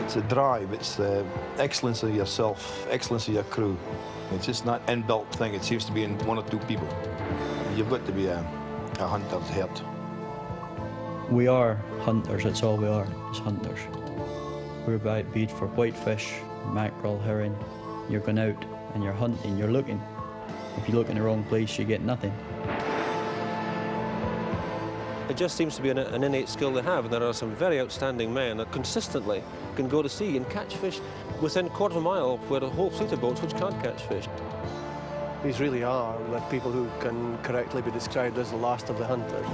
It's a drive, it's the excellence of yourself, excellence of your crew. It's just not an inbuilt thing, it seems to be in one or two people. You've got to be a hunter's heart. We are hunters, that's all we are, is hunters. We're about bait for whitefish, mackerel, herring. You're going out and you're hunting, you're looking. If you look in the wrong place, you get nothing. It just seems to be an innate skill they have, and there are some very outstanding men that consistently can go to sea and catch fish within a quarter of a mile where a whole fleet of boats which can't catch fish. These really are the people who can correctly be described as the last of the hunters.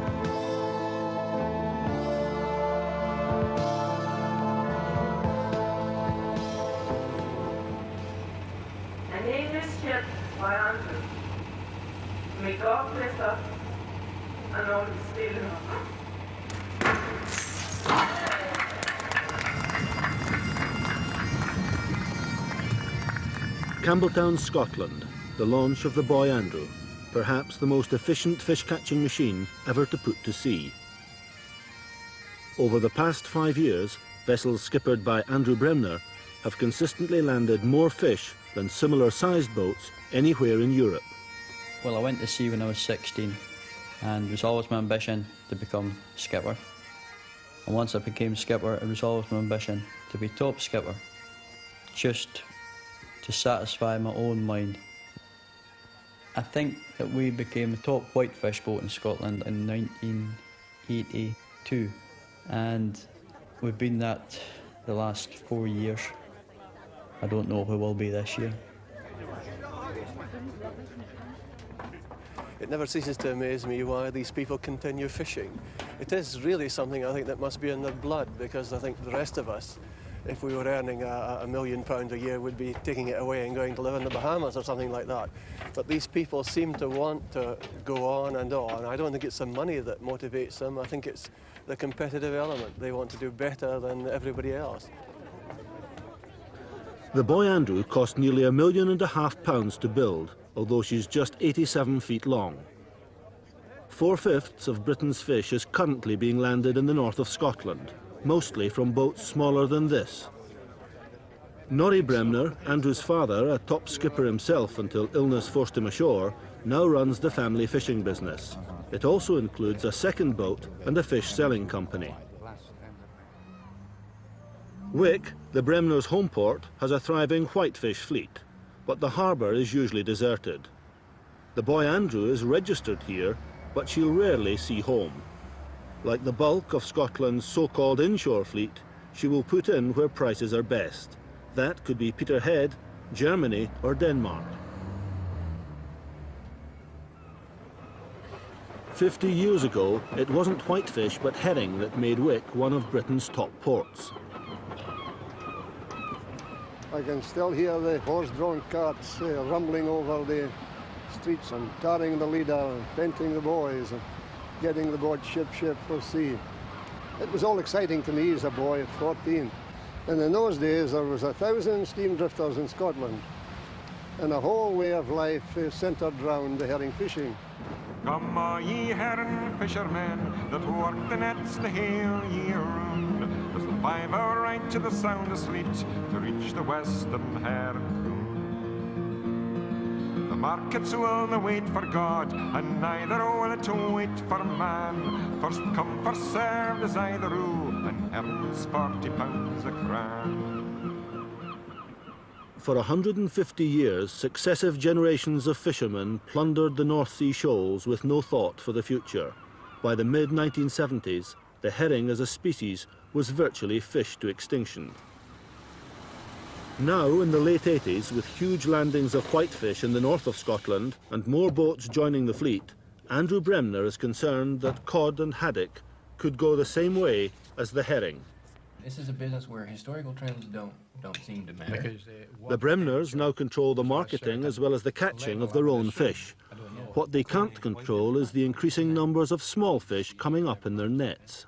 An English ship by Andrew. May God bless us and all is still. Campbelltown, Scotland, the launch of the Boy Andrew, perhaps the most efficient fish-catching machine ever to put to sea. Over the past 5 years, vessels skippered by Andrew Bremner have consistently landed more fish than similar-sized boats anywhere in Europe. Well, I went to sea when I was 16, and it was always my ambition to become skipper. And once I became skipper, it was always my ambition to be top skipper, just to satisfy my own mind. I think that we became a top whitefish boat in Scotland in 1982, and we've been that the last 4 years. I don't know if we will be this year. It never ceases to amaze me why these people continue fishing. It is really something I think that must be in their blood, because I think the rest of us, if we were earning £1 million a year, would be taking it away and going to live in the Bahamas or something like that. But these people seem to want to go on and on. I don't think it's the money that motivates them. I think it's the competitive element. They want to do better than everybody else. The Boy Andrew cost nearly £1.5 million to build, although she's just 87 feet long. 4/5 of Britain's fish is currently being landed in the north of Scotland, mostly from boats smaller than this. Norrie Bremner, Andrew's father, a top skipper himself until illness forced him ashore, now runs the family fishing business. It also includes a second boat and a fish selling company. Wick, the Bremners' home port, has a thriving whitefish fleet, but the harbour is usually deserted. The Boy Andrew is registered here, but she'll rarely see home. Like the bulk of Scotland's so-called inshore fleet, she will put in where prices are best. That could be Peterhead, Germany or Denmark. 50 years ago, it wasn't whitefish but herring that made Wick one of Britain's top ports. I can still hear the horse-drawn carts rumbling over the streets and tarring the leader and painting the boys and getting the boat ship for sea. It was all exciting to me as a boy at 14. And in those days there was 1,000 steam drifters in Scotland, and the whole way of life centred round the herring fishing. Come all ye herring fishermen that work the nets the whole year round. There's the 5-hour ride to the sound of sleet to reach the western herring. The markets will not wait for God, and neither will it wait for man. First come, first served is either rule, and herring's £40 a cran. For 150 years, successive generations of fishermen plundered the North Sea shoals with no thought for the future. By the mid-1970s, the herring as a species was virtually fished to extinction. Now, in the late 80s, with huge landings of whitefish in the north of Scotland and more boats joining the fleet, Andrew Bremner is concerned that cod and haddock could go the same way as the herring. This is a business where historical trends don't seem to matter. The Bremners now control the marketing as well as the catching of their own fish. What they can't control is the increasing numbers of small fish coming up in their nets.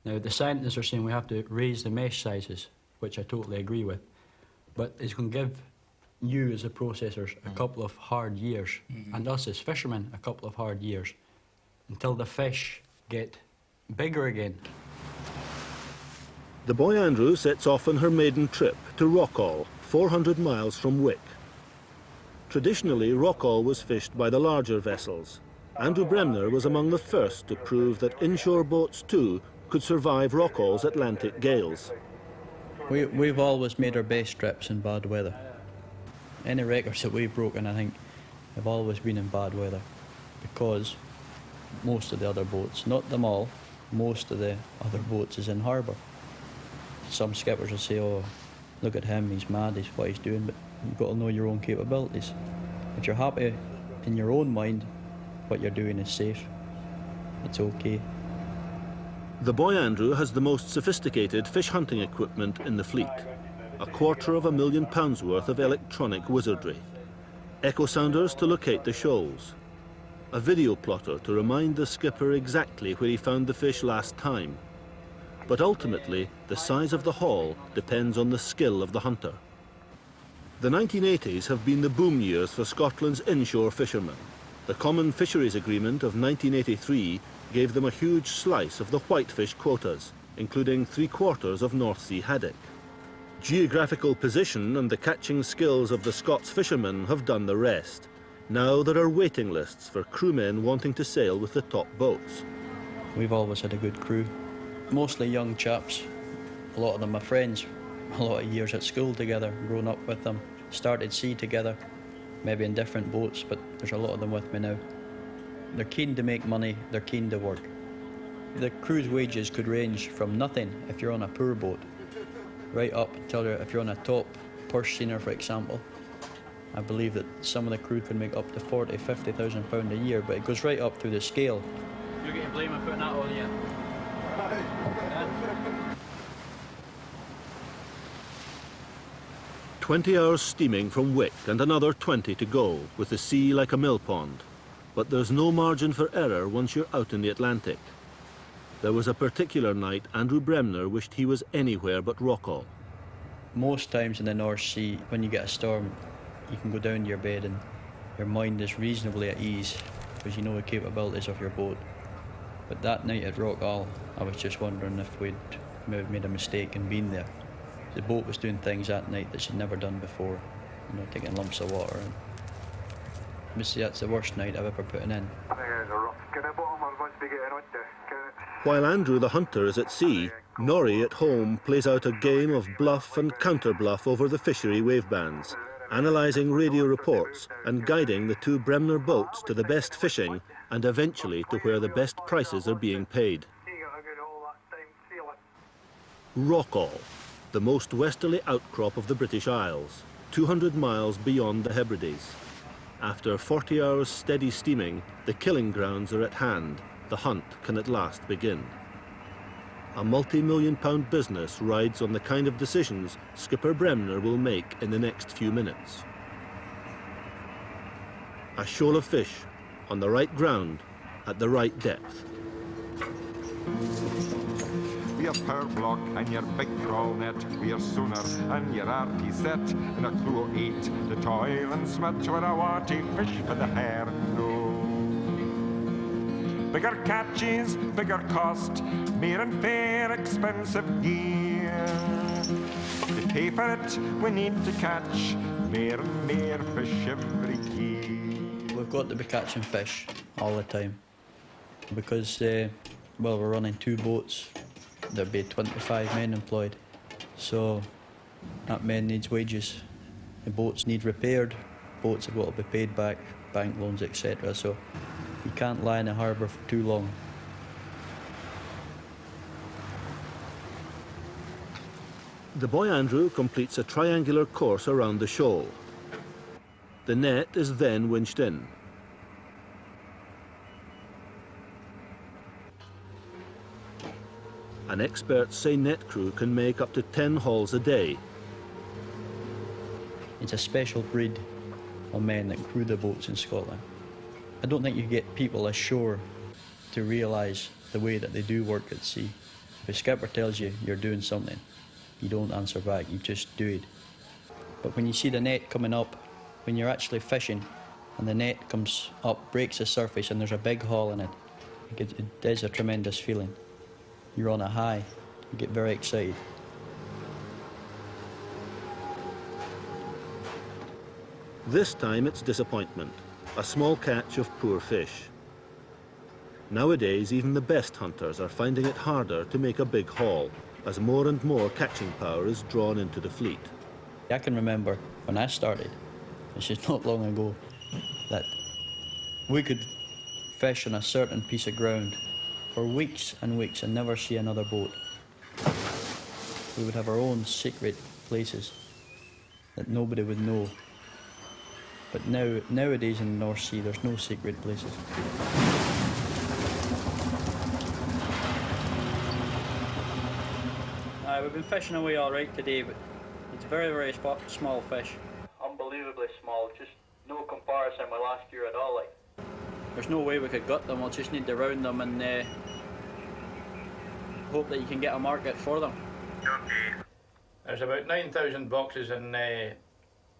Now, the scientists are saying we have to raise the mesh sizes, which I totally agree with. But it's going to give you as the processors a couple of hard years, and us as fishermen a couple of hard years, until the fish get bigger again. The Boy Andrew sets off on her maiden trip to Rockall, 400 miles from Wick. Traditionally, Rockall was fished by the larger vessels. Andrew Bremner was among the first to prove that inshore boats too could survive Rockall's Atlantic gales. We've always made our best trips in bad weather. Any records that we've broken, I think, have always been in bad weather, because most of the other boats, not them all, most of the other boats is in harbour. Some skippers will say, oh, look at him, he's mad, he's what he's doing, but you've got to know your own capabilities. If you're happy in your own mind, what you're doing is safe, it's okay. The Boy Andrew has the most sophisticated fish hunting equipment in the fleet, £250,000 worth of electronic wizardry, echo sounders to locate the shoals, a video plotter to remind the skipper exactly where he found the fish last time. But ultimately, the size of the haul depends on the skill of the hunter. The 1980s have been the boom years for Scotland's inshore fishermen. The Common Fisheries Agreement of 1983 gave them a huge slice of the whitefish quotas, including 3/4 of North Sea haddock. Geographical position and the catching skills of the Scots fishermen have done the rest. Now there are waiting lists for crewmen wanting to sail with the top boats. We've always had a good crew, mostly young chaps. A lot of them are friends, a lot of years at school together, grown up with them, started sea together, maybe in different boats, but there's a lot of them with me now. They're keen to make money, they're keen to work. The crew's wages could range from nothing if you're on a poor boat, right up until if you're on a top purse seiner, for example. I believe that some of the crew can make up to £40,000, £50,000 a year, but it goes right up through the scale. You're getting blamed for putting that on you. 20 hours steaming from Wick and another 20 to go, with the sea like a mill pond. But there's no margin for error once you're out in the Atlantic. There was a particular night Andrew Bremner wished he was anywhere but Rockall. Most times in the North Sea, when you get a storm, you can go down to your bed and your mind is reasonably at ease because you know the capabilities of your boat. But that night at Rockall, I was just wondering if we'd made a mistake and been there. The boat was doing things that night that she'd never done before, you know, taking lumps of water. And that's the worst night I've ever put in. While Andrew the hunter is at sea, Norrie at home plays out a game of bluff and counter-bluff over the fishery wavebands, analysing radio reports and guiding the two Bremner boats to the best fishing and eventually to where the best prices are being paid. Rockall, the most westerly outcrop of the British Isles, 200 miles beyond the Hebrides. After 40 hours steady steaming, the killing grounds are at hand. The hunt can at last begin. A multi-million-pound business rides on the kind of decisions Skipper Bremner will make in the next few minutes. A shoal of fish on the right ground at the right depth. We are power block and your big trawl net, we are sooner and your arty set in a crew of 8. The toil and smudge were a watty fish for the hair no. Bigger catches, bigger cost, mere and fair expensive gear. To pay for it, we need to catch more and more fish every year. We've got to be catching fish all the time because, well, we're running 2 boats. There'd be 25 men employed, so that men needs wages. The boats need repaired, boats have got to be paid back, bank loans, etc. So you can't lie in the harbour for too long. The Boy Andrew completes a triangular course around the shoal. The net is then winched in. And experts say net crew can make up to 10 hauls a day. It's a special breed of men that crew the boats in Scotland. I don't think you get people ashore to realise the way that they do work at sea. If a skipper tells you you're doing something, you don't answer back, you just do it. But when you see the net coming up, when you're actually fishing and the net comes up, breaks the surface and there's a big haul in it, it is a tremendous feeling. You're on a high, you get very excited. This time it's disappointment, a small catch of poor fish. Nowadays, even the best hunters are finding it harder to make a big haul, as more and more catching power is drawn into the fleet. I can remember when I started, it's just not long ago, that we could fish on a certain piece of ground for weeks and weeks and never see another boat. We would have our own secret places that nobody would know. But nowadays in the North Sea, there's no secret places. We've been fishing away all right today, but it's very, very small fish. Unbelievably small, just no comparison with last year at all. Like, there's no way we could gut them, we'll just need to round them and hope that you can get a market for them. There's about 9,000 boxes in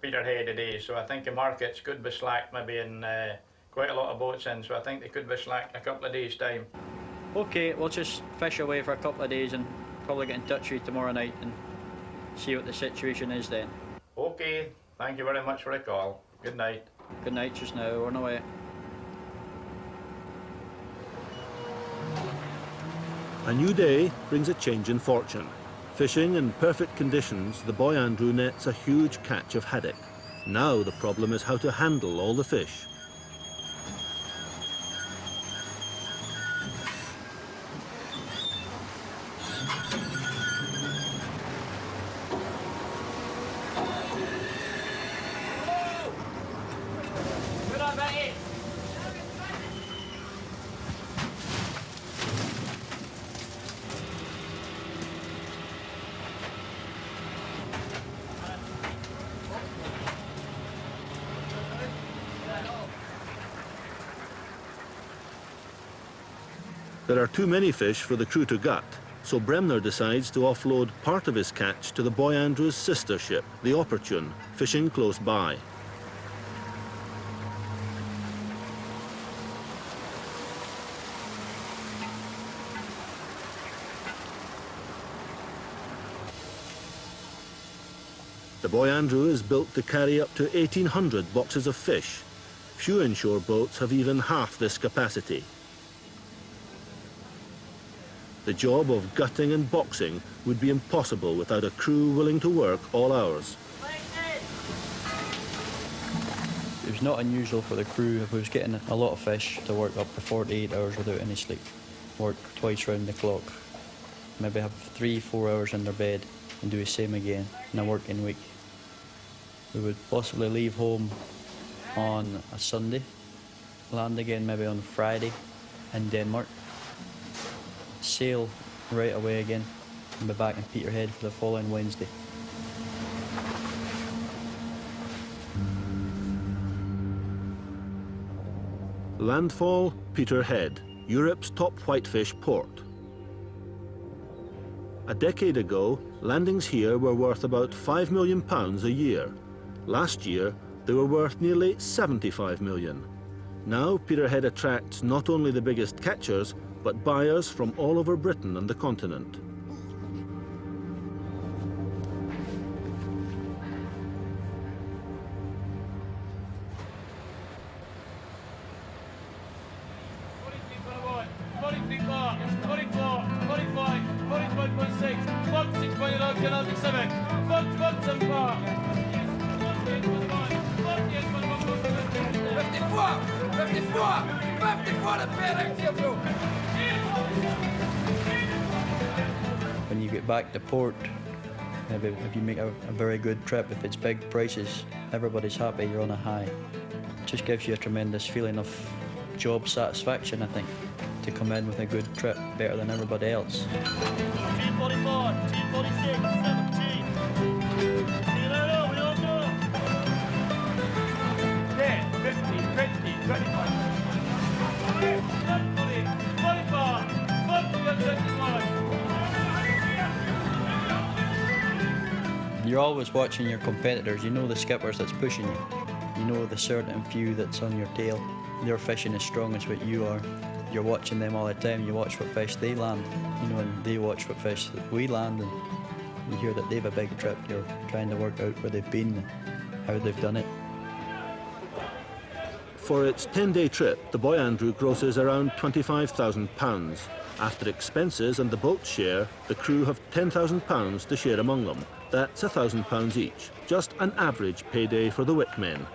Peterhead today, so I think the markets could be slack maybe in quite a lot of boats in, so I think they could be slack in a couple of days' time. Okay, we'll just fish away for a couple of days and probably get in touch with you tomorrow night and see what the situation is then. Okay, thank you very much for the call. Good night. Good night just now, we're on our way. A new day brings a change in fortune. Fishing in perfect conditions, the boy Andrew nets a huge catch of haddock. Now the problem is how to handle all the fish. There are too many fish for the crew to gut, so Bremner decides to offload part of his catch to the boy Andrew's sister ship, the Opportune, fishing close by. The boy Andrew is built to carry up to 1,800 boxes of fish. Few inshore boats have even half this capacity. The job of gutting and boxing would be impossible without a crew willing to work all hours. It was not unusual for the crew, if we was getting a lot of fish, to work up to 48 hours without any sleep. Work twice round the clock. Maybe have 3-4 hours in their bed and do the same again in a working week. We would possibly leave home on a Sunday, land again maybe on Friday in Denmark, sail right away again and be back in Peterhead for the following Wednesday. Landfall, Peterhead, Europe's top whitefish port. A decade ago, landings here were worth about £5 million a year. Last year, they were worth nearly 75 million. Now, Peterhead attracts not only the biggest catchers, but buyers from all over Britain and the continent. When you get back to port, maybe if you make a very good trip, if it's big prices, everybody's happy, you're on a high. It just gives you a tremendous feeling of job satisfaction, I think, to come in with a good trip, better than everybody else. 244, 246, 17. 10, 15, 20, 25. 45, 50, You're always watching your competitors. You know the skippers that's pushing you. You know the certain few that's on your tail. They're fishing as strong as what you are. You're watching them all the time. You watch what fish they land, and they watch what fish that we land, and you hear that they have a big trip. You're trying to work out where they've been and how they've done it. For its 10-day trip, the Boy Andrew grosses around £25,000. After expenses and the boat's share, the crew have £10,000 to share among them. That's £1,000 each, just an average payday for the Wick men.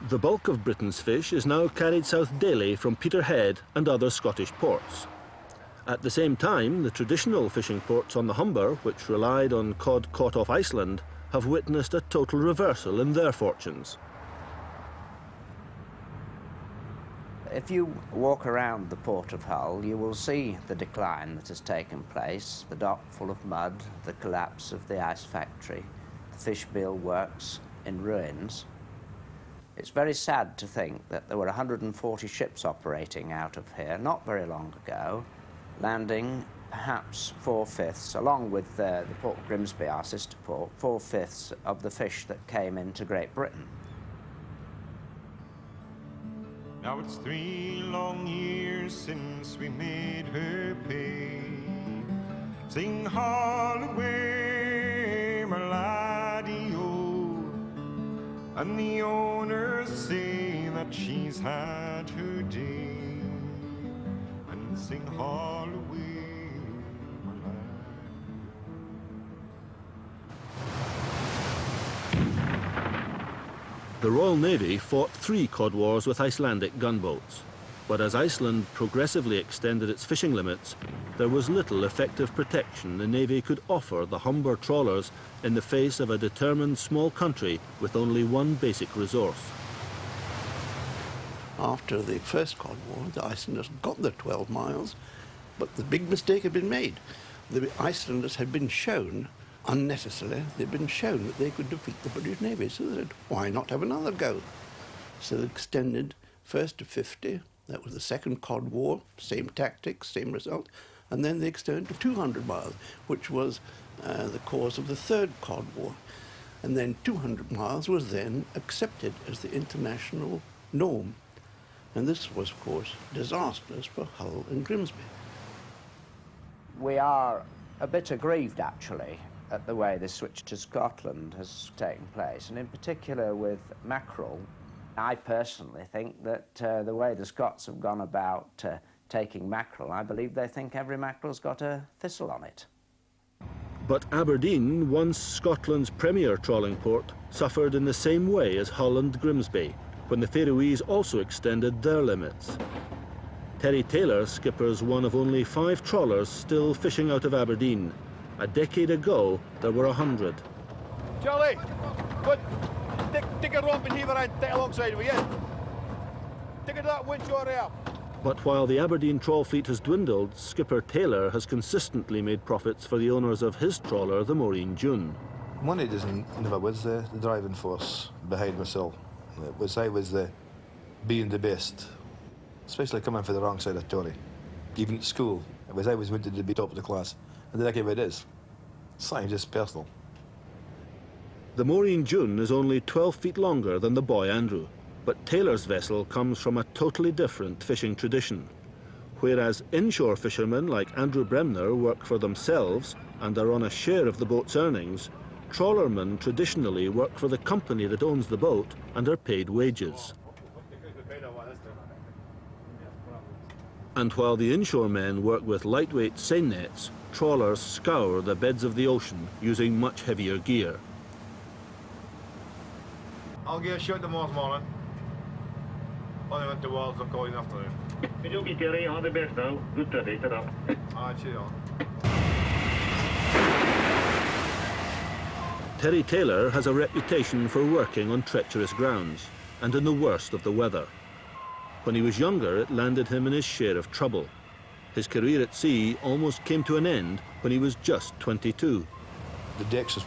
The bulk of Britain's fish is now carried south daily from Peterhead and other Scottish ports. At the same time, the traditional fishing ports on the Humber, which relied on cod caught off Iceland, have witnessed a total reversal in their fortunes. If you walk around the port of Hull, you will see the decline that has taken place, the dock full of mud, the collapse of the ice factory, the fish meal works in ruins. It's very sad to think that there were 140 ships operating out of here not very long ago, landing perhaps 4/5, along with the Port of Grimsby, our sister port, 4/5 of the fish that came into Great Britain. Now it's 3 long years since we made her pay. Sing Holloway, my laddie, oh. And the owners say that she's had her day. And sing Holloway, my laddie. The Royal Navy fought 3 cod wars with Icelandic gunboats. But as Iceland progressively extended its fishing limits, there was little effective protection the Navy could offer the Humber trawlers in the face of a determined small country with only one basic resource. After the first Cod War, the Icelanders got their 12 miles, but the big mistake had been made. The Icelanders had been shown, unnecessarily, they'd been shown that they could defeat the British Navy, so they said, why not have another go? So they extended first to 50, that was the second Cod War, same tactics, same result, and then they extended to 200 miles, which was the cause of the third Cod War. And then 200 miles was then accepted as the international norm. And this was, of course, disastrous for Hull and Grimsby. We are a bit aggrieved, actually, at the way the switch to Scotland has taken place, and in particular with mackerel. I personally think that the way the Scots have gone about taking mackerel, I believe they think every mackerel's got a thistle on it. But Aberdeen, once Scotland's premier trawling port, suffered in the same way as Hull and Grimsby, when the Faroese also extended their limits. Terry Taylor skippers one of only 5 trawlers still fishing out of Aberdeen. A decade ago, there were 100. Charlie, good. Take a rope and heave it take alongside, will you? Take it to that windshore there. But while the Aberdeen trawl fleet has dwindled, skipper Taylor has consistently made profits for the owners of his trawler, the Maureen June. Money never was the driving force behind myself. It was I was being the best, especially coming from the wrong side of Tory. Even at school, it was I was wanted to be top of the class, and then I gave it is. It's not just personal. The Maureen June is only 12 feet longer than the Boy Andrew, but Taylor's vessel comes from a totally different fishing tradition. Whereas inshore fishermen like Andrew Bremner work for themselves and are on a share of the boat's earnings, trawlermen traditionally work for the company that owns the boat and are paid wages. And while the inshore men work with lightweight seine nets, trawlers scour the beds of the ocean using much heavier gear. I'll get a shot tomorrow morning. Only went to Wales, I'll call you in the afternoon. Good okay, Terry, all the best now. Good to date it up. Cheers. Terry Taylor has a reputation for working on treacherous grounds and in the worst of the weather. When he was younger, it landed him in his share of trouble. His career at sea almost came to an end when he was just 22. The decks was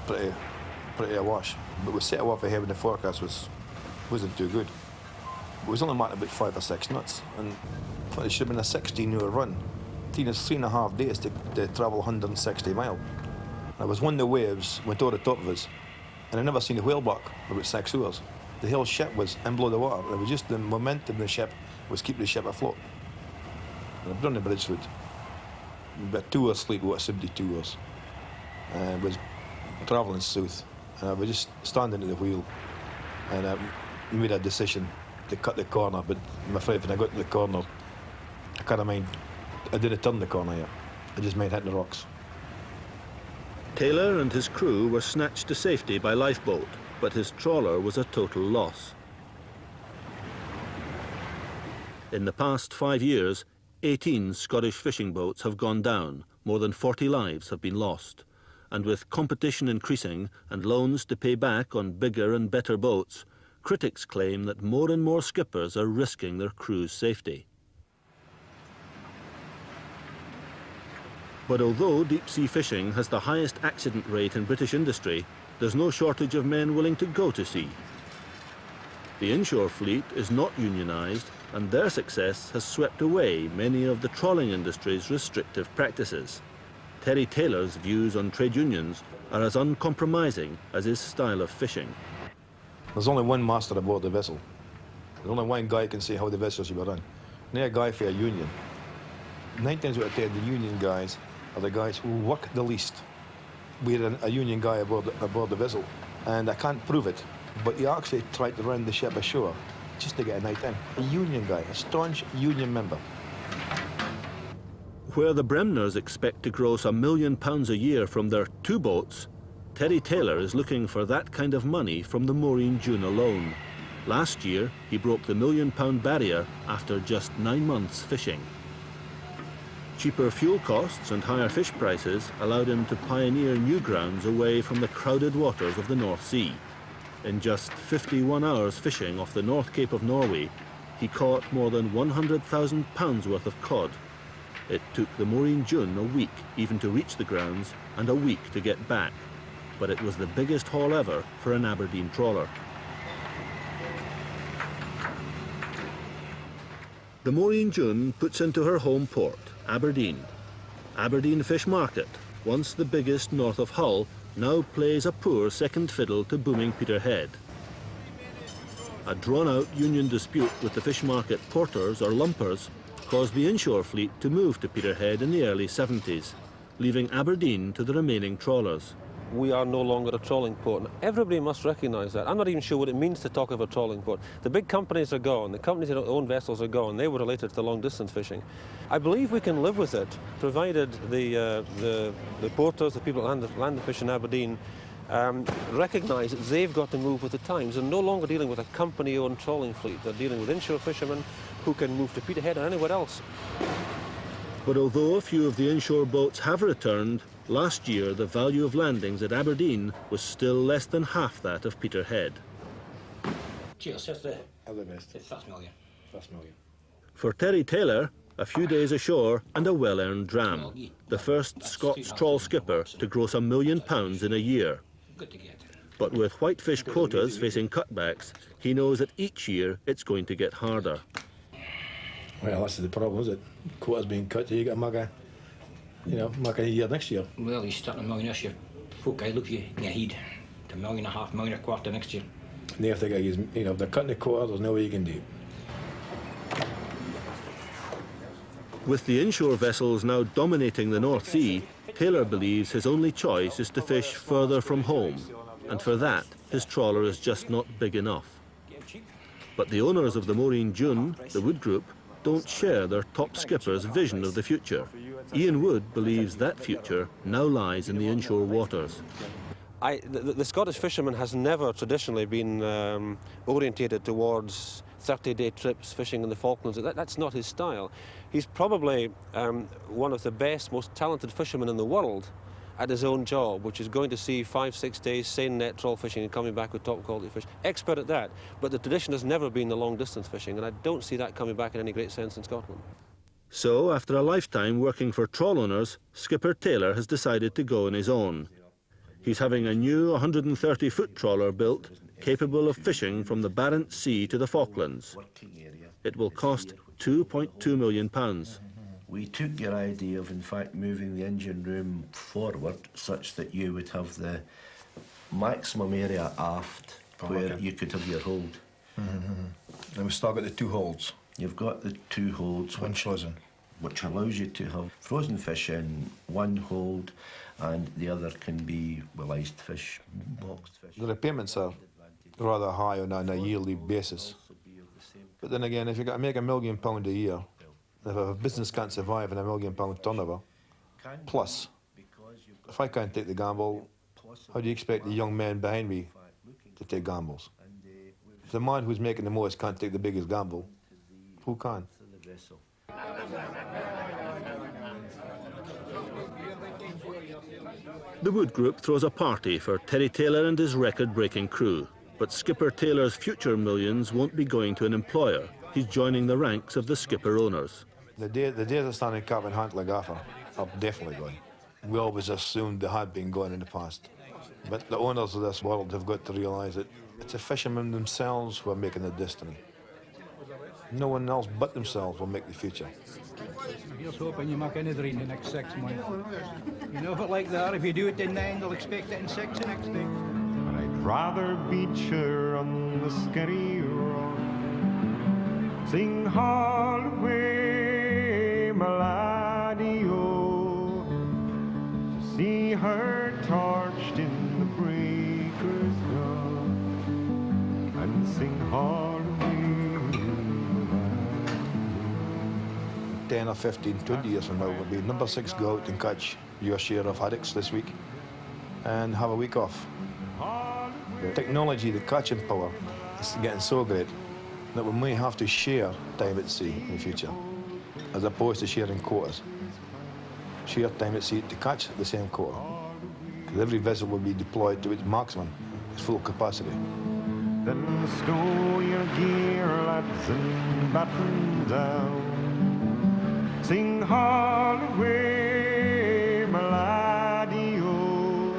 pretty awash, but we set off ahead when the forecast wasn't too good. It was only marked about 5 or 6 knots, and it should have been a 16-hour run. It took us 3.5 days to travel 160 miles. There was one of the waves went over the top of us, and I never seen a whaleback for about 6 hours. The whole ship was in below the water. It was just the momentum of the ship was keeping the ship afloat. And I've done the Bridgewood. About 2 hours sleep, what, 72 hours. Was travelling south. and I was just standing at the wheel, and I made a decision to cut the corner, but I'm afraid when I got to the corner, I kind of mind, I didn't turn the corner yet. I just mind hitting the rocks. Taylor and his crew were snatched to safety by lifeboat, but his trawler was a total loss. In the past 5 years, 18 Scottish fishing boats have gone down, more than 40 lives have been lost. And with competition increasing and loans to pay back on bigger and better boats, critics claim that more and more skippers are risking their crew's safety. But although deep-sea fishing has the highest accident rate in British industry, there's no shortage of men willing to go to sea. The inshore fleet is not unionised, and their success has swept away many of the trawling industry's restrictive practices. Terry Taylor's views on trade unions are as uncompromising as his style of fishing. There's only one master aboard the vessel. There's only one guy who can say how the vessel should be run. Not a guy for a union. 9 times out of 10, the union guys are the guys who work the least. We're a union guy aboard the vessel, and I can't prove it, but he actually tried to run the ship ashore just to get a night in. A union guy, a staunch union member. Where the Bremners expect to gross £1 million a year from their 2 boats, Terry Taylor is looking for that kind of money from the Maureen June alone. Last year, he broke the £1 million barrier after just 9 months fishing. Cheaper fuel costs and higher fish prices allowed him to pioneer new grounds away from the crowded waters of the North Sea. In just 51 hours fishing off the North Cape of Norway, he caught more than £100,000 worth of cod. It took the Maureen June a week even to reach the grounds and a week to get back, but it was the biggest haul ever for an Aberdeen trawler. The Maureen June puts into her home port, Aberdeen. Aberdeen Fish Market, once the biggest north of Hull, now plays a poor second fiddle to booming Peterhead. A drawn-out union dispute with the fish market porters or lumpers caused the inshore fleet to move to Peterhead in the early 70s, leaving Aberdeen to the remaining trawlers. We are no longer a trawling port. Everybody must recognise that. I'm not even sure what it means to talk of a trawling port. The big companies are gone. The companies that own vessels are gone. They were related to long-distance fishing. I believe we can live with it, provided the porters, the people that land the fish in Aberdeen, recognise that they've got to move with the times. They're no longer dealing with a company-owned trawling fleet. They're dealing with inshore fishermen who can move to Peterhead or anywhere else. But although a few of the inshore boats have returned, last year the value of landings at Aberdeen was still less than half that of Peterhead. Cheers, sister. All the best. First million. For Terry Taylor, a few days ashore and a well-earned dram, the first Scots trawl skipper to gross £1 million in a year. But with whitefish quotas facing cutbacks, he knows that each year it's going to get harder. Well, that's the problem, is it? Quota's being cut, so you got to make a year next year. Well, he's starting £1 million this year. Folk I look at you in your head to £1.5 million, £1.25 million next year. And they have to get, if they're cutting the quota, there's no way you can do it. With the inshore vessels now dominating the North Sea, Taylor believes his only choice is to fish further from home, and for that, his trawler is just not big enough. But the owners of the Maureen June, the Wood Group, don't share their top skipper's vision of the future. Ian Wood believes that future now lies in the inshore waters. The Scottish fisherman has never traditionally been orientated towards 30-day trips fishing in the Falklands. That's not his style. He's probably one of the best, most talented fishermen in the world at his own job, which is going to sea 5-6 days, seine net trawl fishing and coming back with top quality fish. Expert at that, but the tradition has never been the long distance fishing, and I don't see that coming back in any great sense in Scotland. So, after a lifetime working for trawl owners, Skipper Taylor has decided to go on his own. He's having a new 130-foot trawler built, capable of fishing from the Barents Sea to the Falklands. It will cost £2.2 million. We took your idea of, in fact, moving the engine room forward such that you would have the maximum area aft where you could have your hold. And we've still got the 2 holds. You've got the 2 holds. One frozen. Which allows you to have frozen fish in 1 hold and the other can be, well, iced fish, boxed fish. The repayments are rather high on a yearly basis. But then again, if you've got to make £1 million a year, if a business can't survive on £1 million turnover, plus, if I can't take the gamble, how do you expect the young men behind me to take gambles? If the man who's making the most can't take the biggest gamble, who can? The Wood Group throws a party for Terry Taylor and his record-breaking crew, but Skipper Taylor's future millions won't be going to an employer. He's joining the ranks of the skipper owners. The days of standing cap and hunt like gaffer are definitely gone. We always assumed they had been gone in the past. But the owners of this world have got to realise that it's the fishermen themselves who are making the destiny. No one else but themselves will make the future. Here's hoping you make another in the next 6 months. You know, but like that, if you do it in 9, they'll expect it in 6 the next day. I'd rather beach her on the Skerry Road, sing Holloway, my laddie, oh, to see her torched in the breakers dawn, and sing Holloway. 10 or 15, 20 years from now, will be number 6 go out and catch your share of haddocks this week and have a week off. The technology, the catching power is getting so great that we may have to share time at sea in the future, as opposed to sharing quotas. Share time at sea to catch the same quota, because every vessel will be deployed to its maximum, its full capacity. Then stow your gear, lads, and batten down. Sing Holloway, my laddie, oh,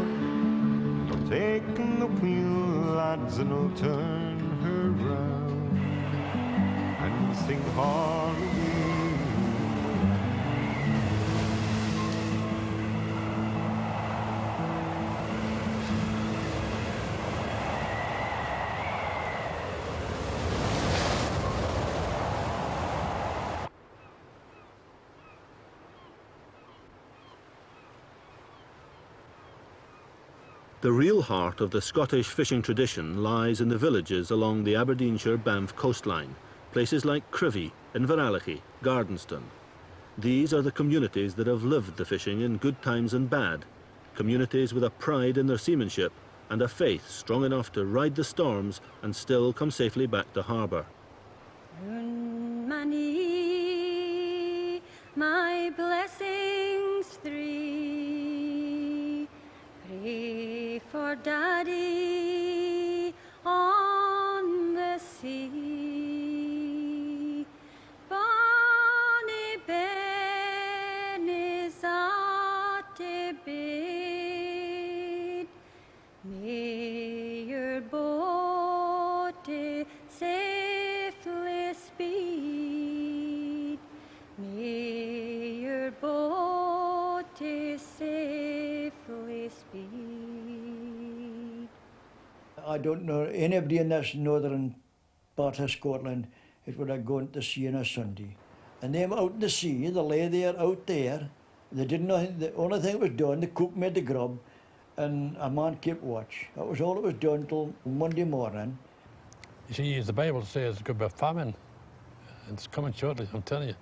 don't take the wheel, lads, and I'll turn her round and sing Holloway. The real heart of the Scottish fishing tradition lies in the villages along the Aberdeenshire-Banff coastline, places like Crivy, Inveralachie, Gardenston. These are the communities that have lived the fishing in good times and bad, communities with a pride in their seamanship and a faith strong enough to ride the storms and still come safely back to harbour. Money, my blessings 3, pray for Daddy on the sea. Bonnie Ben is at a bed. May your boat safely speed. May your boat safely speed. I don't know anybody in this northern part of Scotland that would have gone to sea on a Sunday. And them out in the sea, they lay there out there. They did nothing. The only thing that was done, the cook made the grub, and a man kept watch. That was all that was done till Monday morning. You see, as the Bible says, there's going to be a famine. It's coming shortly, I'm telling you.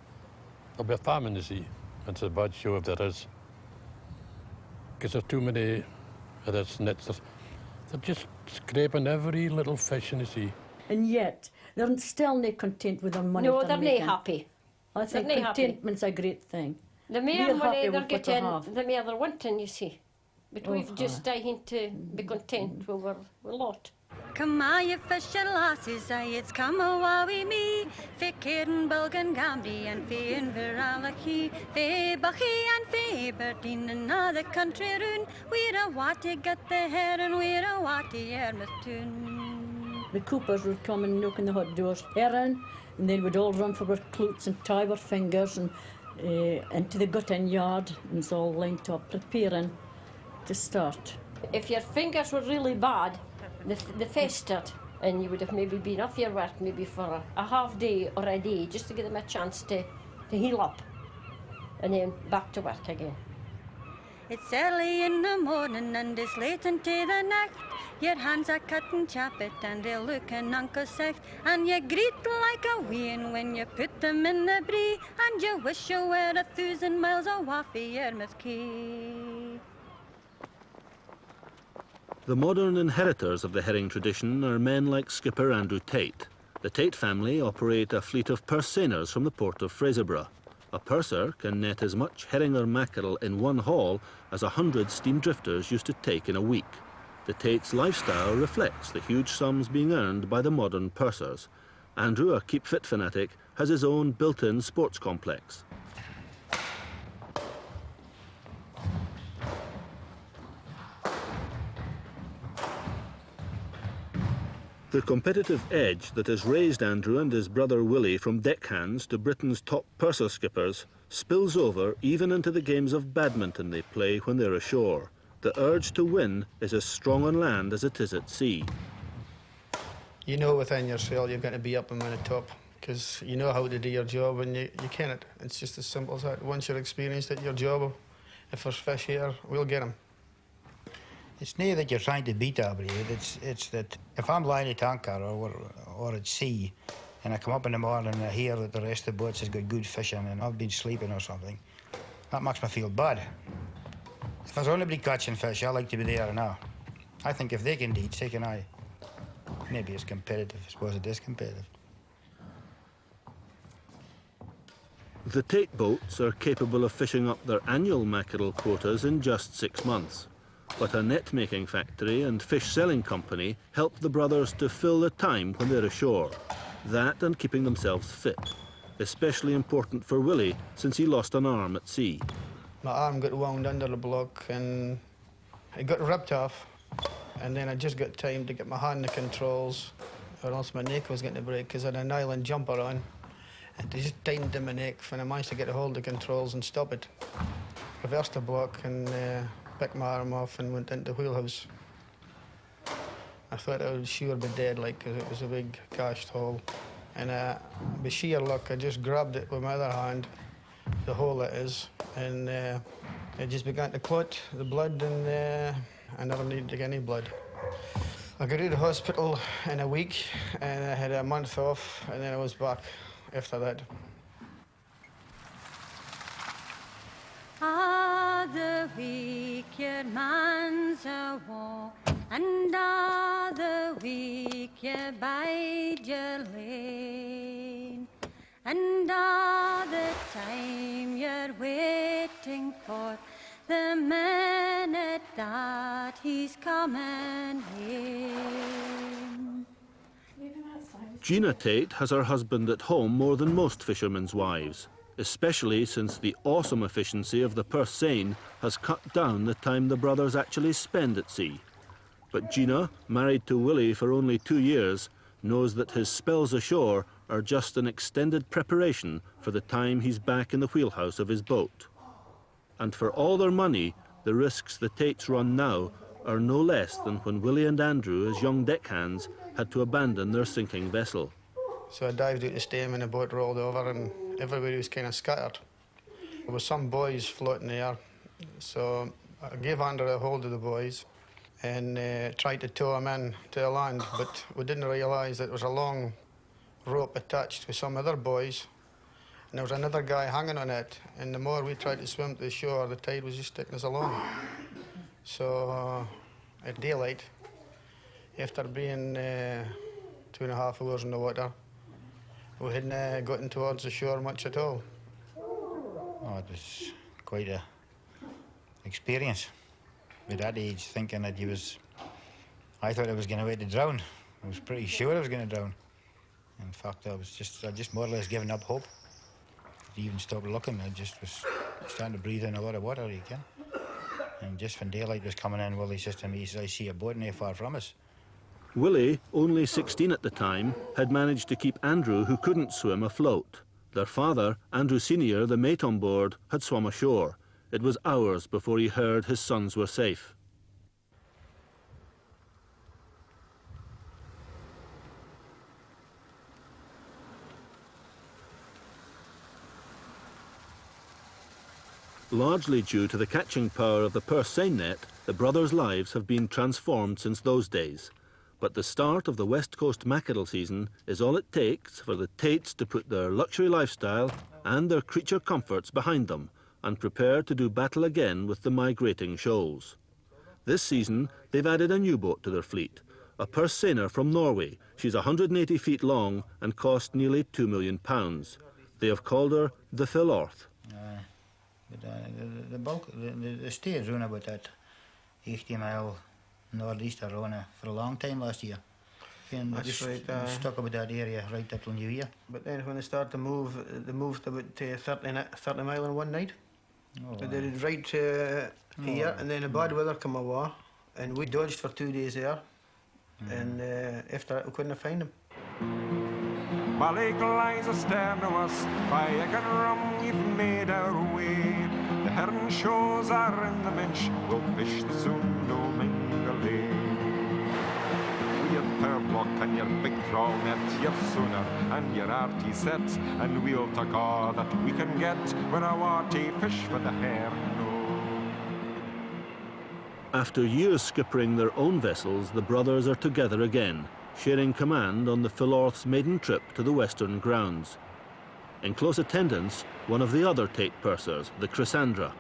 There'll be a famine, you see. It's a bad show if there is. Because there's too many of those nets. They're just scraping every little fish in the sea. And yet, they're still not content with their money. No, they're not happy. I think contentment's a great thing. The more We're money happy they're with what they getting, have. the more they're wanting, you see. But Oh, we've just dying to be content with our lot. Come on, you fisher lasses, aye, it's come awa wi me. Fe Cairn, Bilgan, Gambie, and fe Inveralachie, fe Buckie and fe Aberdeen, and all the country round. We're a watty get the hair, and we're a watty Yarmouth tune. The coopers would come and knock on the hot doors, herring, and then we'd all run for our cloots and tie our fingers and into the gutting yard, and it's all lined up, preparing to start. If your fingers were really bad, they festered, and you would have maybe been off your work maybe for a half day or a day, just to give them a chance to heal up, and then back to work again. It's early in the morning and it's late into the night. Your hands are cutting chappet and they're looking unco sacht. And you greet like a wean when you put them in the brie. And you wish you were 1,000 miles away from Yarmouth Quay. The modern inheritors of the herring tradition are men like skipper Andrew Tate. The Tate family operate a fleet of purse seiners from the port of Fraserburgh. A purser can net as much herring or mackerel in one haul as 100 steam drifters used to take in a week. The Tate's lifestyle reflects the huge sums being earned by the modern pursers. Andrew, a keep fit fanatic, has his own built-in sports complex. The competitive edge that has raised Andrew and his brother Willie from deckhands to Britain's top purser skippers spills over even into the games of badminton they play when they're ashore. The urge to win is as strong on land as it is at sea. You know within yourself you're going to be up and on the top because you know how to do your job and you can it. It's just as simple as that. Once you're experienced at your job, if there's fish here, we'll get them. It's not that you're trying to beat everybody. It's that if I'm lying at anchor or at sea and I come up in the morning and I hear that the rest of the boats has got good fishing and I've been sleeping or something, that makes me feel bad. If there's only catching fish, I like to be there now. I think if they can do it, so can I. Maybe it's competitive. I suppose it is competitive. The Tate boats are capable of fishing up their annual mackerel quotas in just 6 months. But a net-making factory and fish-selling company help the brothers to fill the time when they're ashore. That and keeping themselves fit. Especially important for Willie, since he lost an arm at sea. My arm got wound under the block and it got ripped off. And then I just got time to get my hand in the controls, or else my neck was going to break because I had a nylon jumper on. And they just tightened in my neck when I managed to get a hold of the controls and stop it. Reversed the block and picked my arm off and went into the wheelhouse. I thought I would sure be dead, like, because it was a big gashed hole. And by sheer luck, I just grabbed it with my other hand, the hole it is, and it just began to clot, the blood, and I never needed to get any blood. I got out of hospital in a week, and I had a month off, and then I was back after that. The week your man's a war, and the week you bide your lane, and the time you're waiting for the minute that he's coming home. Gina Tate has her husband at home more than most fishermen's wives, especially since the awesome efficiency of the purse seine has cut down the time the brothers actually spend at sea. But Gina, married to Willie for only 2 years, knows that his spells ashore are just an extended preparation for the time he's back in the wheelhouse of his boat. And for all their money, the risks the Tates run now are no less than when Willie and Andrew, as young deckhands, had to abandon their sinking vessel. So I dived out the stem and the boat rolled over and everybody was kind of scattered. There was some boys floating there, so I gave Andrew a hold of the boys and tried to tow them in to the land, but we didn't realise that there was a long rope attached to some other boys, and there was another guy hanging on it, and the more we tried to swim to the shore, the tide was just taking us along. So at daylight, after being 2.5 hours in the water, we hadn't gotten towards the shore much at all. Oh, it was quite a experience. At that age, thinking that I thought I was going to drown. I was pretty sure I was going to drown. In fact, I just more or less given up hope. I even stopped looking. I just was starting to breathe in a lot of water again. And just when daylight was coming in, Willie says to me, he says, I see a boat not far from us. Willie, only 16 at the time, had managed to keep Andrew, who couldn't swim, afloat. Their father, Andrew Sr., the mate on board, had swum ashore. It was hours before he heard his sons were safe. Largely due to the catching power of the purse seine net, the brothers' lives have been transformed since those days. But the start of the West Coast mackerel season is all it takes for the Tates to put their luxury lifestyle and their creature comforts behind them and prepare to do battle again with the migrating shoals. This season, they've added a new boat to their fleet, a purse seiner from Norway. She's 180 feet long and cost nearly £2 million. They have called her the Philorth. The bulk, the stay is around about that 80 mile northeast of Rona for a long time last year. And That's right. Stuck about that area right up till New Year. But then when they start to move, they moved about 30 mile in one night. Oh, So they did right here, and then the bad weather come away, and we dodged for 2 days there, and after that we couldn't find them. Ballygle lies astern of us, by egg and rum we've made our way. The herring shows are in the bench, we'll fish the soon no mingle. Your pearl block and your big trawl net, your sooner and your arty set, and we'll take all that we can get when a warty fish for the herring. After years skippering their own vessels, the brothers are together again, sharing command on the Philorth's maiden trip to the western grounds. In close attendance, one of the other Tate pursers, the Chrysandra.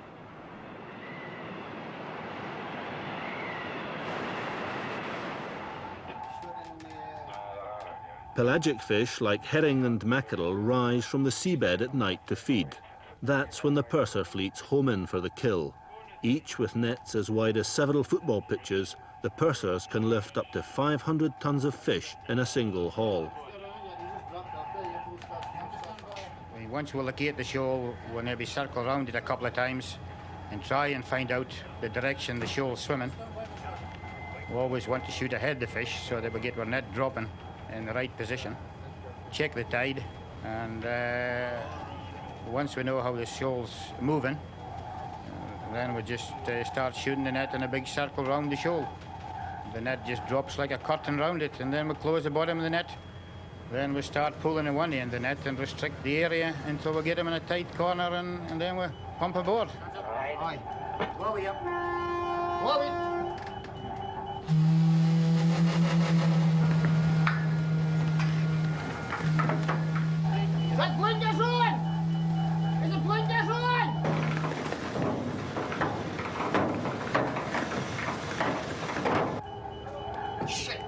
Pelagic fish like herring and mackerel rise from the seabed at night to feed. That's when the purser fleets home in for the kill. Each with nets as wide as several football pitches, the pursers can lift up to 500 tons of fish in a single haul. Once we locate the shoal, we'll maybe circle around it a couple of times and try and find out the direction the shoal's swimming. We always want to shoot ahead the fish so that we get our net dropping in the right position. Check the tide, and once we know how the shoal's moving, then we just start shooting the net in a big circle around the shoal. The net just drops like a curtain around it, and then we close the bottom of the net. Then we start pulling in one end of the net and restrict the area until we get them in a tight corner, and then we pump aboard. Aye. Wowie up. Wowie. Is that blinkers on? Is it blinkers on? Shit.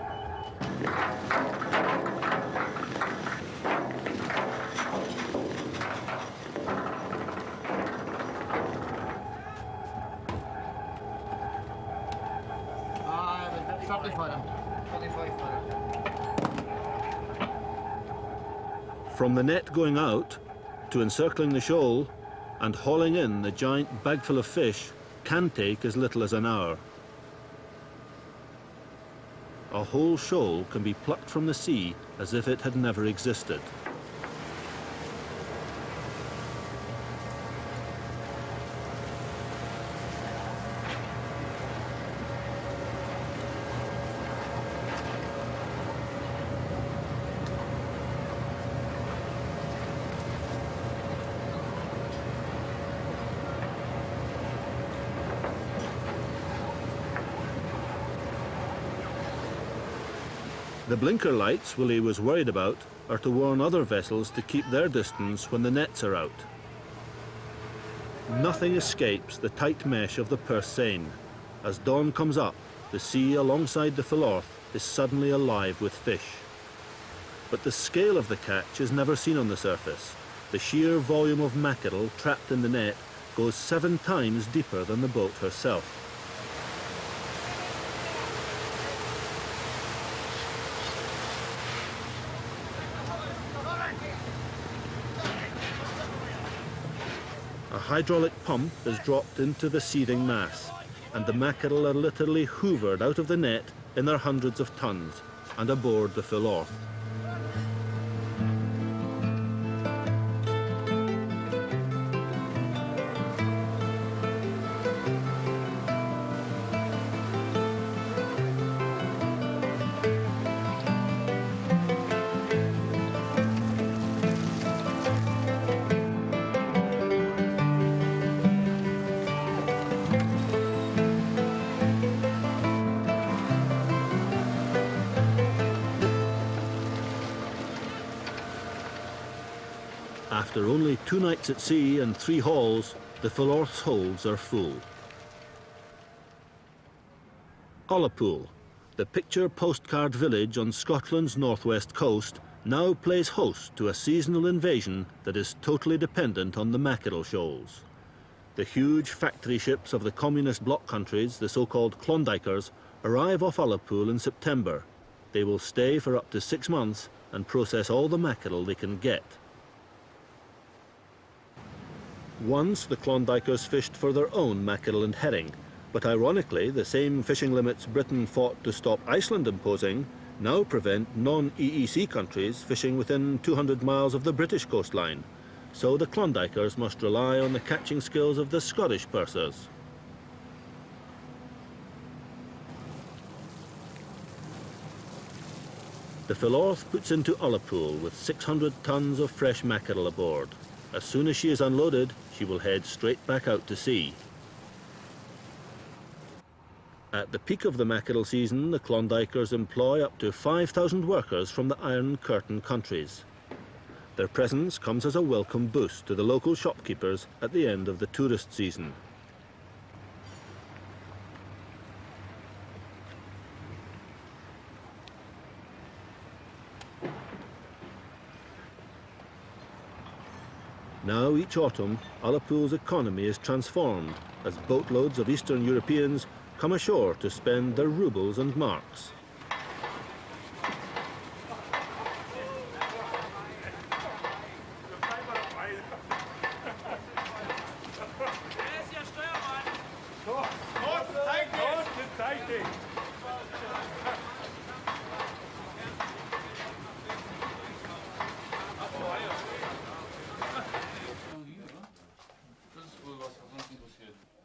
Ah, 30 for them. 25 for them. From the net going out to encircling the shoal and hauling in the giant bagful of fish can take as little as an hour. A whole shoal can be plucked from the sea as if it had never existed. The blinker lights Willie was worried about are to warn other vessels to keep their distance when the nets are out. Nothing escapes the tight mesh of the purse seine. As dawn comes up, the sea alongside the Philorth is suddenly alive with fish. But the scale of the catch is never seen on the surface. The sheer volume of mackerel trapped in the net goes 7 times deeper than the boat herself. A hydraulic pump is dropped into the seething mass, and the mackerel are literally hoovered out of the net in their hundreds of tons and aboard the Philorth. After only 2 nights at sea and 3 hauls, the Philorth's holds are full. Ullapool, the picture postcard village on Scotland's northwest coast, now plays host to a seasonal invasion that is totally dependent on the mackerel shoals. The huge factory ships of the communist bloc countries, the so-called Klondikers, arrive off Ullapool in September. They will stay for up to 6 months and process all the mackerel they can get. Once the Klondikers fished for their own mackerel and herring, but ironically the same fishing limits Britain fought to stop Iceland imposing now prevent non-EEC countries fishing within 200 miles of the British coastline. So the Klondikers must rely on the catching skills of the Scottish pursers. The Philorth puts into Ullapool with 600 tons of fresh mackerel aboard. As soon as she is unloaded, she will head straight back out to sea. At the peak of the mackerel season, the Klondikers employ up to 5,000 workers from the Iron Curtain countries. Their presence comes as a welcome boost to the local shopkeepers at the end of the tourist season. Now, each autumn, Ullapool's economy is transformed as boatloads of Eastern Europeans come ashore to spend their rubles and marks.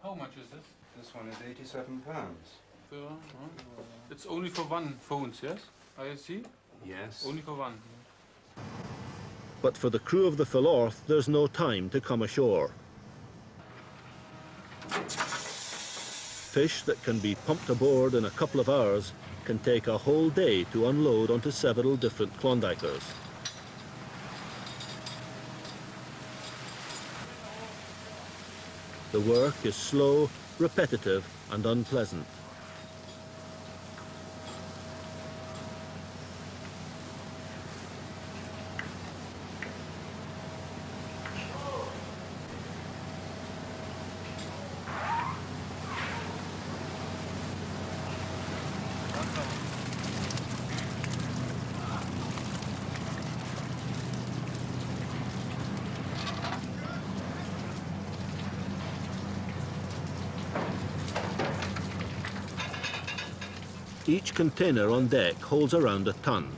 How much is this? This one is £87. It's only for one phones, yes? I see? Yes. Only for one. But for the crew of the Philorth, there's no time to come ashore. Fish that can be pumped aboard in a couple of hours can take a whole day to unload onto several different Klondikers. The work is slow, repetitive, and unpleasant. Each container on deck holds around a ton.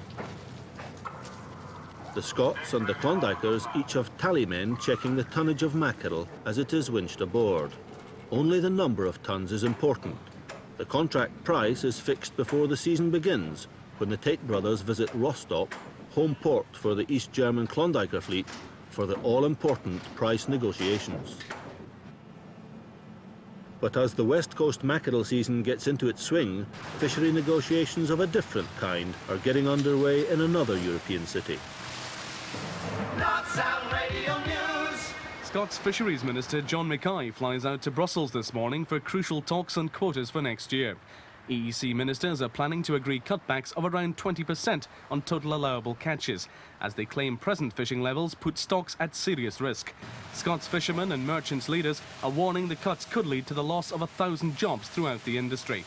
The Scots and the Klondikers each have tallymen checking the tonnage of mackerel as it is winched aboard. Only the number of tons is important. The contract price is fixed before the season begins, when the Tate brothers visit Rostock, home port for the East German Klondiker fleet, for the all-important price negotiations. But as the West Coast mackerel season gets into its swing, fishery negotiations of a different kind are getting underway in another European city. Radio News. Scots Fisheries Minister John Mackay flies out to Brussels this morning for crucial talks on quotas for next year. EEC ministers are planning to agree cutbacks of around 20% on total allowable catches, as they claim present fishing levels put stocks at serious risk. Scots fishermen and merchants leaders are warning the cuts could lead to the loss of 1,000 jobs throughout the industry.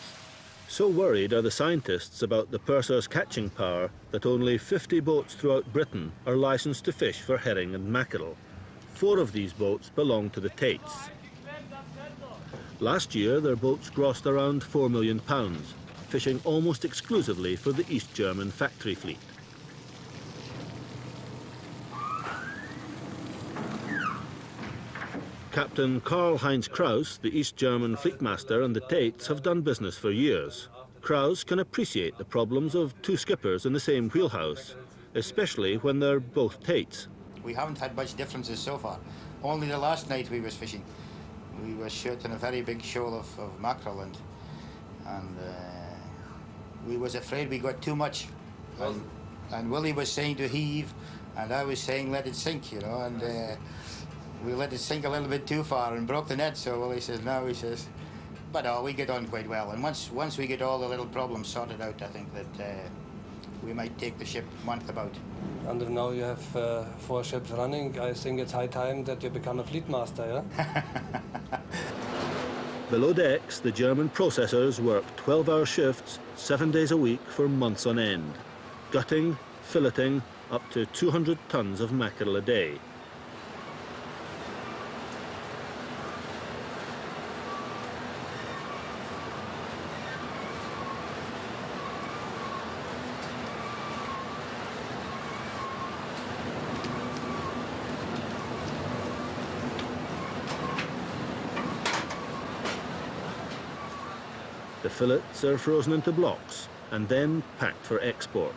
So worried are the scientists about the pursers' catching power that only 50 boats throughout Britain are licensed to fish for herring and mackerel. 4 of these boats belong to the Tates. Last year, their boats grossed around £4 million, fishing almost exclusively for the East German factory fleet. Captain Karl-Heinz Kraus, the East German fleetmaster, and the Tates have done business for years. Kraus can appreciate the problems of 2 skippers in the same wheelhouse, especially when they're both Tates. We haven't had much differences so far. Only the last night we was fishing. We were shooting a very big shoal of mackerel, and we was afraid we got too much. And Willie was saying to heave, and I was saying let it sink, you know, and we let it sink a little bit too far and broke the net. So Willie says, no, he says, but we get on quite well. And once we get all the little problems sorted out, I think that we might take the ship month about. And now you have 4 ships running. I think it's high time that you become a fleet master, yeah? Below decks, the German processors work 12-hour shifts, 7 days a week for months on end, gutting, filleting up to 200 tons of mackerel a day. The fillets are frozen into blocks and then packed for export.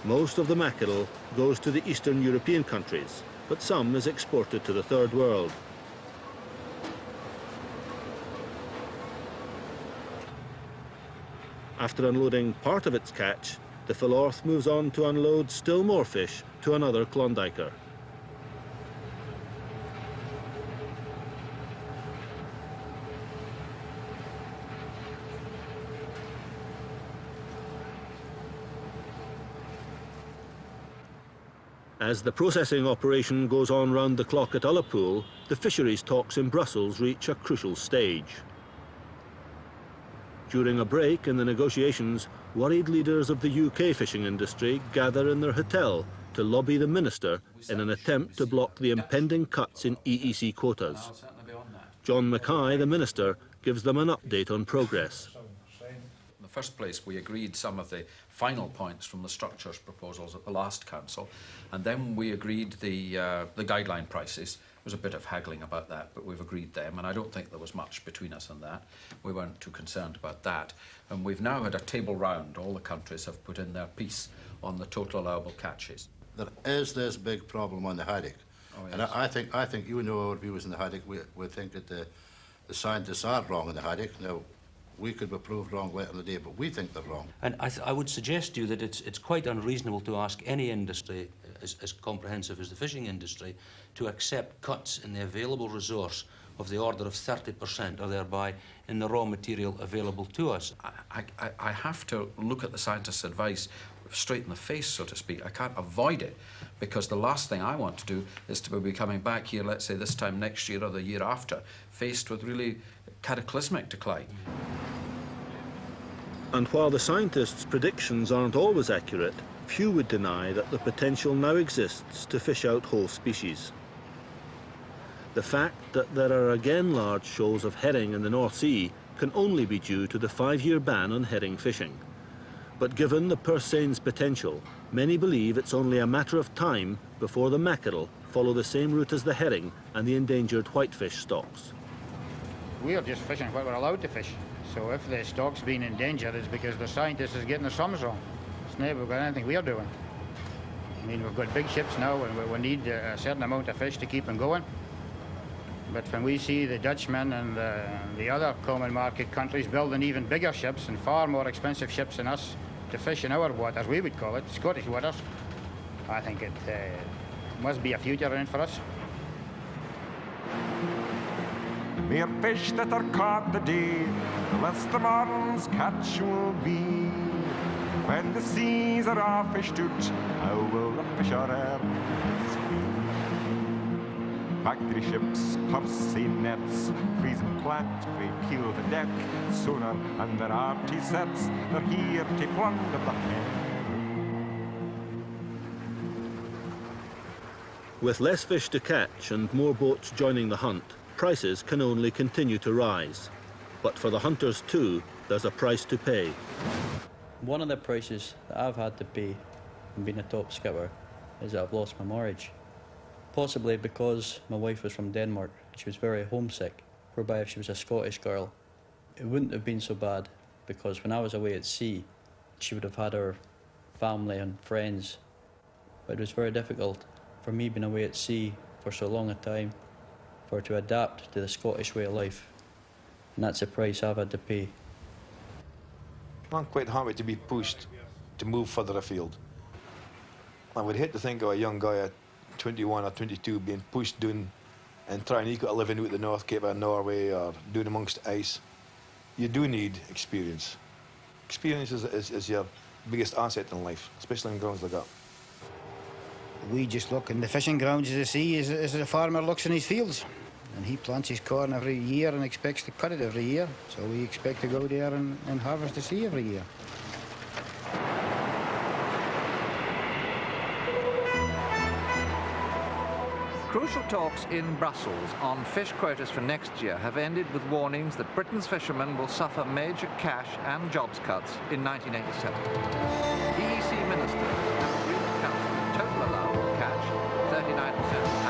Most of the mackerel goes to the Eastern European countries, but some is exported to the Third World. After unloading part of its catch, the Philorth moves on to unload still more fish to another Klondiker. As the processing operation goes on round the clock at Ullapool, the fisheries talks in Brussels reach a crucial stage. During a break in the negotiations, worried leaders of the UK fishing industry gather in their hotel to lobby the minister in an attempt to block the impending cuts in EEC quotas. John Mackay, the minister, gives them an update on progress. In the first place, we agreed some of the final points from the structures proposals at the last council, and then we agreed the guideline prices. There was a bit of haggling about that, but we've agreed them, and I don't think there was much between us on that. We weren't too concerned about that. And we've now had a table round. All the countries have put in their piece on the total allowable catches. There is this big problem on the haddock. Oh, yes. And I think you know our views on the haddock. We think that the scientists are wrong on the haddock. Now, we could be proved wrong later in the day, but we think they're wrong. And I would suggest to you that it's quite unreasonable to ask any industry, as comprehensive as the fishing industry, to accept cuts in the available resource of the order of 30% or thereby in the raw material available to us. I have to look at the scientists' advice straight in the face, so to speak. I can't avoid it, because the last thing I want to do is to be coming back here, let's say this time next year or the year after, faced with really cataclysmic decline. And while the scientists' predictions aren't always accurate, few would deny that the potential now exists to fish out whole species. The fact that there are again large shoals of herring in the North Sea can only be due to the 5-year ban on herring fishing. But given the purse sein's potential, many believe it's only a matter of time before the mackerel follow the same route as the herring and the endangered whitefish stocks. We are just fishing what we're allowed to fish. So if the stock's been endangered, it's because the scientists is getting the sums wrong. It's never got anything we're doing. I mean, we've got big ships now, and we need a certain amount of fish to keep them going. But when we see the Dutchmen and the other common market countries building even bigger ships and far more expensive ships than us to fish in our waters, we would call it, Scottish waters, I think it must be a future in it for us. Mere fish that are caught the day, the less the morning's catch will be. When the seas are all fished out, how will the fisher earn his fee? Factory ships, purse seine nets, freezing flat, we peel the deck sooner, and their arty sets, they're here to plunder the hen. With less fish to catch and more boats joining the hunt, prices can only continue to rise. But for the hunters too, there's a price to pay. One of the prices that I've had to pay in being a top skipper is that I've lost my marriage. Possibly because my wife was from Denmark. She was very homesick, whereby if she was a Scottish girl, it wouldn't have been so bad, because when I was away at sea, she would have had her family and friends. But it was very difficult for me being away at sea for so long a time, for her to adapt to the Scottish way of life. And that's the price I've had to pay. I'm quite happy to be pushed to move further afield. I would hate to think of a young guy at 21 or 22 being pushed down and trying to eke out a living out the North Cape of Norway or down amongst ice. You do need experience. Experience is your biggest asset in life, especially in grounds like that. We just look in the fishing grounds of the sea as the farmer looks in his fields. And he plants his corn every year and expects to cut it every year. So we expect to go there and harvest the sea every year. Crucial talks in Brussels on fish quotas for next year have ended with warnings that Britain's fishermen will suffer major cash and jobs cuts in 1987. EEC ministers have agreed to cancel total allowable catch 39%.